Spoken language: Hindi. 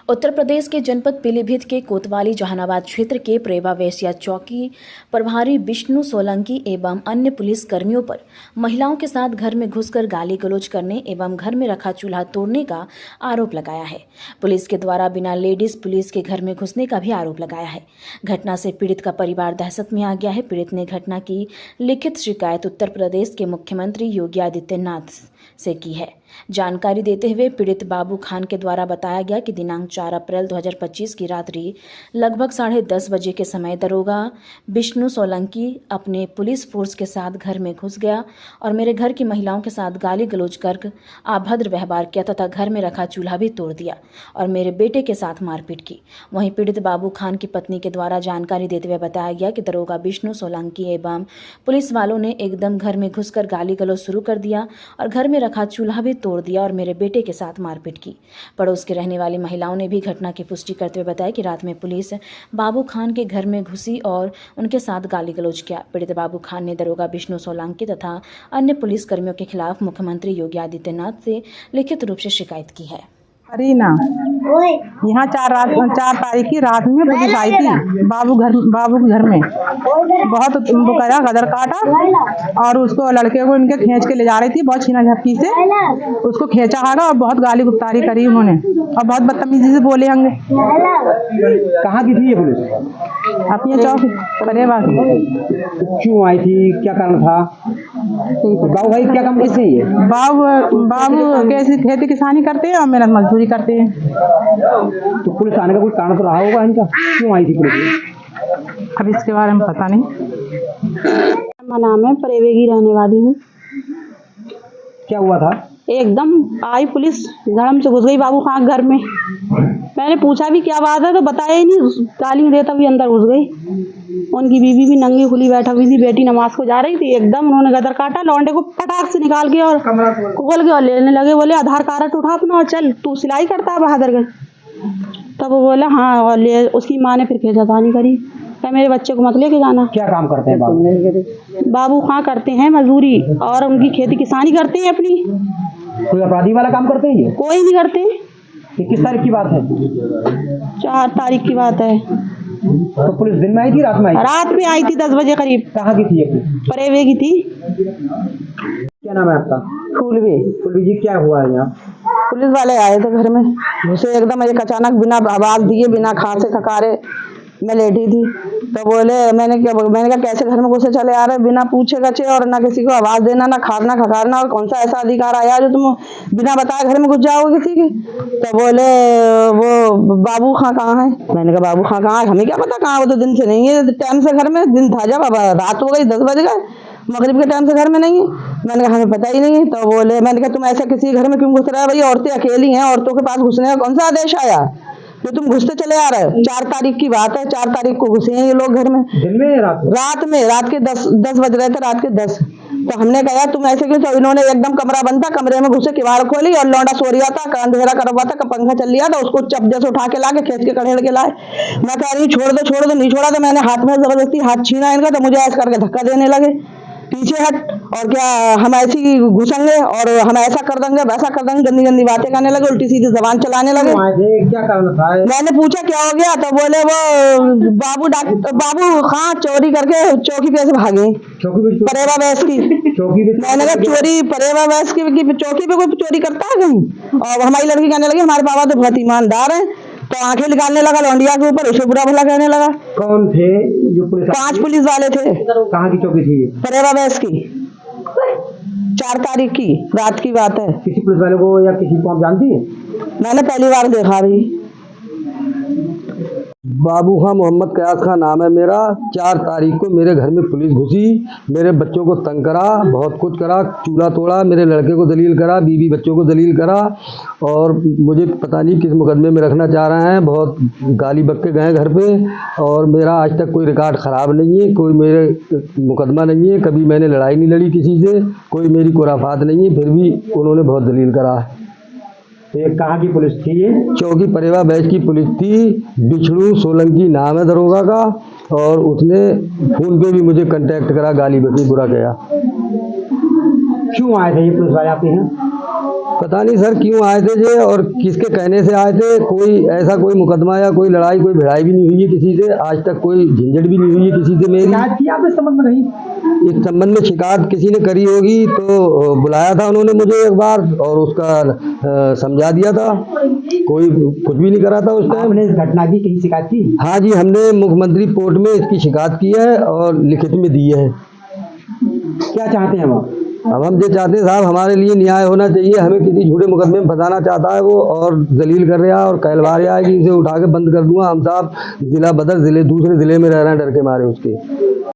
उत्तर प्रदेश के जनपद पीलीभीत के कोतवाली जहानाबाद क्षेत्र के प्रेवा वेश्या चौकी प्रभारी विष्णु सोलंकी एवं अन्य पुलिस कर्मियों पर महिलाओं के साथ घर में घुसकर गाली गलौज करने एवं घर में रखा चूल्हा तोड़ने का आरोप लगाया है। पुलिस के द्वारा बिना लेडीज पुलिस के घर में घुसने का भी आरोप लगाया है। घटना से पीड़ित का परिवार दहशत में आ गया है। पीड़ित ने घटना की लिखित शिकायत उत्तर प्रदेश के मुख्यमंत्री योगी आदित्यनाथ से की है। जानकारी देते हुए पीड़ित बाबू खान के द्वारा बताया गया कि दिनांक 4 अप्रैल 2025 की रात्रि लगभग 10:30 बजे के समय दरोगा विष्णु सोलंकी अपने पुलिस फोर्स के साथ घर में घुस गया और मेरे घर की महिलाओं के साथ गाली गलौज कर अभद्र व्यवहार किया तथा घर में रखा चूल्हा भी तोड़ दिया और मेरे बेटे के साथ मारपीट की। वहीं पीड़ित बाबू खान की पत्नी के द्वारा जानकारी देते हुए बताया गया कि दरोगा विष्णु सोलंकी एवं पुलिस वालों ने एकदम घर में घुसकर गाली गलौज शुरू कर दिया और घर में रखा चूल्हा भी तोड़ दिया और मेरे बेटे के साथ मारपीट की। पड़ोस के रहने वाली महिलाओं ने भी घटना की पुष्टि करते हुए बताया कि रात में पुलिस बाबू खान के घर में घुसी और उनके साथ गाली गलौज किया। पीड़ित बाबू खान ने दरोगा विष्णु सोलंकी तथा अन्य पुलिस कर्मियों के खिलाफ मुख्यमंत्री योगी आदित्यनाथ से लिखित रूप से शिकायत की है। अरीना यहाँ 4 तारीख की रात में पुलिस आई थी बाबू के घर में। बहुत वो करा गदर काटा और उसको लड़के को इनके खींच के ले जा रही थी बहुत छीना झपकी से। उसको खींचा हागा और बहुत गाली गुप्तारी करी उन्होंने और बहुत बदतमीजी से बोले होंगे। कहाँ की थी ये पुलिस? अपनी चौक परेवा की। क्यों आई थी, क्या कारण था? बाबू भाई क्या काम कैसे है? बाबू कैसे खेती किसानी करते हैं और मेहनत मजदूरी करते हैं। तो पुलिस आने का कोई कारण तो रहा होगा इनका, क्यों आई थी पुलिस? अब इसके बारे में पता नहीं। मेरा नाम है, परेवे की रहने वाली हूँ। क्या हुआ था? एकदम आई पुलिस, धड़म से घुस गई बाबू खान घर में। मैंने पूछा भी क्या बात है तो बताया ही नहीं, गाली देता भी अंदर घुस गई। उनकी बीवी भी नंगी खुली बैठा हुई थी, बेटी नमाज को जा रही थी। एकदम उन्होंने गदर काटा, लौंडे को पटाख से निकाल के और खोल के और लेने लगे। बोले आधार कार्ड उठा अपना और चल, तू सिलाई करता है बहादुरगढ़। तब वो बोला हाँ, और ले। उसकी माँ ने फिर खींचातानी करी, क्या मेरे बच्चे को मत लेके जाना। क्या काम करते हैं बाबू? बाबू खां करते हैं मजदूरी और उनकी खेती किसानी करते हैं अपनी। कोई अपराधी वाला काम करते हैं ये? कोई नहीं करते। ये किस तारीख की बात है? 4 तारीख की बात है। तो पुलिस दिन में आई थी, रात में आई थी? रात में आई थी 10 बजे करीब। कहाँ की थी ये पुलिस? परेवे की थी। क्या नाम है आपका? फूलवी। फूलवी जी, क्या हुआ है यहाँ? पुलिस वाले आए थे घर में, घुसे एकदम एक अचानक, बिना आवाज दिए, बिना खांसे खकारे। मैं लेटी थी तो बोले, मैंने कहा कैसे घर में घुसे चले आ रहे बिना पूछे गछे और ना किसी को आवाज देना, ना खाना खकारना, और कौन सा ऐसा अधिकार आया जो तुम बिना बताए घर में घुस जाओगे किसी के? तो बोले वो बाबू खां कहाँ है? मैंने कहा बाबू खां कहाँ है, हमें क्या पता कहाँ, वो तो दिन से नहीं है, टाइम से घर में। दिन था जब, अब रात हो गई, 10 बज गए, मगरिब के टाइम से घर में नहीं है। मैंने कहा हमें पता ही नहीं है। तो बोले, मैंने कहा तुम ऐसा किसी घर में क्यों घुस रहे हो? भाई औरतें अकेली हैं, औरतों के पास घुसने का कौन सा आदेश आया जो तुम घुसते चले आ रहे हो? 4 तारीख की बात है, 4 तारीख को घुसे हैं ये लोग घर में। दिन में रात में, रात के 10 बज रहे थे, रात के 10। तो हमने कहा तुम ऐसे क्यों? तो इन्होंने एकदम कमरा बंद था, कमरे में घुसे, किवाड़ खोली और लौंडा सो रहा था, अंधेरा करवा था, पंखा चल रहा था, उसको चपजे से उठा के ला के खींच के कड़ेड़ के लाए। मैं कह रही छोड़ दो, नहीं छोड़ा। तो मैंने हाथ में जबरदस्ती हाथ छीना इनका, तो मुझे ऐसे करके धक्का देने लगे, पीछे हट, और क्या हम ऐसी घुसेंगे और हम ऐसा कर देंगे, वैसा कर देंगे, गंदी गंदी बातें करने लगे, उल्टी सीधी जबान चलाने लगे। क्या कारण था? मैंने पूछा क्या हो गया, तो बोले वो बाबू खां चोरी करके चौकी पे से भागे, परेवा वैस की चौकी पे। मैंने कहा चोरी परेवा वैस की चौकी पे कोई चोरी करता है कहीं? और हमारी लड़की कहने लगी हमारे पापा तो बहुत ईमानदार है। तो आंखें निकालने लगा लौंडिया के ऊपर, उसे बुरा भला कहने लगा। कौन थे जो पुलिस? 5 पुलिस वाले थे। कहाँ की चौकी थी? परेवा वैस की। 4 तारीख की रात की बात है। किसी पुलिस वाले को या किसी को आप जानती है? मैंने पहली बार देखा भी। बाबू खां मोहम्मद कयास खां नाम है मेरा। 4 तारीख को मेरे घर में पुलिस घुसी, मेरे बच्चों को तंग करा, बहुत कुछ करा, चूल्हा तोड़ा, मेरे लड़के को दलील करा, बीवी बच्चों को दलील करा, और मुझे पता नहीं किस मुकदमे में रखना चाह रहे हैं। बहुत गाली बक के गए घर पे, और मेरा आज तक कोई रिकॉर्ड ख़राब नहीं है, कोई मेरे मुकदमा नहीं है, कभी मैंने लड़ाई नहीं लड़ी किसी से, कोई मेरी खुराफात नहीं है, फिर भी उन्होंने बहुत दलील करा है। ये कहाँ की पुलिस थी? ये चौकी परेवा बैच की पुलिस थी। विष्णु सोलंकी नाम है दरोगा का, और उसने फोन पे भी मुझे कांटेक्ट करा, गाली बकी, बुरा गया। क्यों आए थे ये पुलिस वाले आपके यहाँ? पता नहीं सर क्यों आए थे ये और किसके कहने से आए थे। कोई ऐसा कोई मुकदमा या कोई लड़ाई कोई भिड़ाई भी नहीं हुई है किसी से, आज तक कोई झंझट भी नहीं हुई है किसी से मेरी। शिकायत की आपने इस संबंध में नहीं? इस संबंध में शिकायत किसी ने करी होगी तो बुलाया था उन्होंने मुझे एक बार और उसका समझा दिया था, कोई कुछ भी नहीं करा था उस टाइम। आपने इस घटना की कहीं शिकायत की? हाँ जी, हमने मुख्यमंत्री कोर्ट में इसकी शिकायत की है और लिखित में दी है। क्या चाहते हैं आप? अब हम ये चाहते हैं साहब हमारे लिए न्याय होना चाहिए। हमें किसी झूठे मुकदमे में फंसाना चाहता है वो और जलील कर रहा है और कहलवा रहा है कि इसे उठा के बंद कर दूंगा। हम साहब जिला बदर जिले दूसरे जिले में रह रहे हैं डर के मारे उसके।